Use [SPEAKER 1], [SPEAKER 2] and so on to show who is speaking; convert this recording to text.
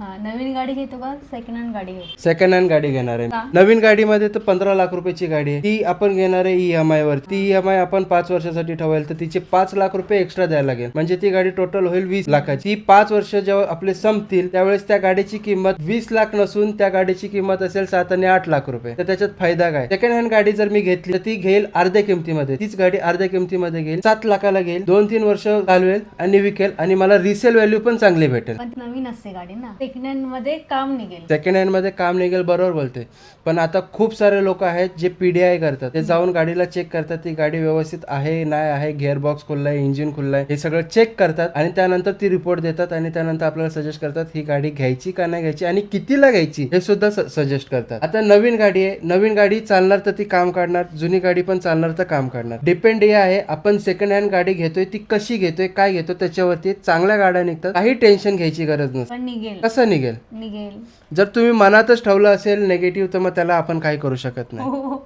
[SPEAKER 1] हा, नवीन गाडी घेतो का सेकंड हँड गाडी घेतो?
[SPEAKER 2] सेकंड हँड गाडी घेणार आहे.
[SPEAKER 1] का?
[SPEAKER 2] नवीन गाडीमध्ये तर 15 लाख रुपयाची गाडी आहे, ती आपण घेणार आहे EMI वर. ती EMI आपण 5 वर्षासाठी ठेवायला, तर तिचे 5 लाख रुपये एक्स्ट्रा द्यायला लागेल. म्हणजे ती गाडी टोटल होईल 20 लाखाची. ही 5 वर्ष जेव्हा आपले संपतील त्यावेळेस त्या गाडीची किंमत 20 लाख नसून त्या गाडीची किंमत असेल 7 आणि 8 लाख रुपये. तर त्याच्यात फायदा काय? सेकंड हँड गाडी जर मी घेतली तर ती घेईल अर्ध्या किमतीमध्ये. तीच गाडी अर्ध्या किमतीमध्ये घेईल, 7 लाखाला घेईल, 2-3 वर्ष चालवेल आणि विकेल, आणि मला रिसेल व्हॅल्यू पण चांगली भेटेल.
[SPEAKER 1] पण नवीन असते गाडी ना, सेकंड हँड मध्ये काम निघेल.
[SPEAKER 2] सेकंड हँड मध्ये काम निघेल, बरोबर बोलते. पण आता खूप सारे लोक आहेत जे PDI करतात, ते जाऊन गाडीला चेक करतात ती गाडी व्यवस्थित आहे नाही आहे, गिअरबॉक्स खुल्लाय, इंजिन खुल्लाय, हे सगळं चेक करतात आणि त्यानंतर ती रिपोर्ट देतात आणि त्यानंतर आपल्याला सजेस्ट करतात ही गाडी घ्यायची का नाही घ्यायची आणि कितीला घ्यायची हे सुद्धा सजेस्ट करतात. आता नवीन गाडी आहे, नवीन गाडी चालणार तर ती काम काढणार, जुनी गाडी पण चालणार तर काम काढणार. डिपेंड हे आहे आपण सेकंड हँड गाडी घेतोय ती कशी घेतोय, काय घेतो त्याच्यावरती. चांगल्या गाड्या निघतात, काही टेन्शन घ्यायची गरज नसते.
[SPEAKER 1] पण निघेल.
[SPEAKER 2] कसं निघेल?
[SPEAKER 1] निघेल.
[SPEAKER 2] जर तुम्ही मनातच ठेवलं असेल नेगेटिव्ह तर मग त्याला आपण काही करू शकत नाही.
[SPEAKER 1] हो.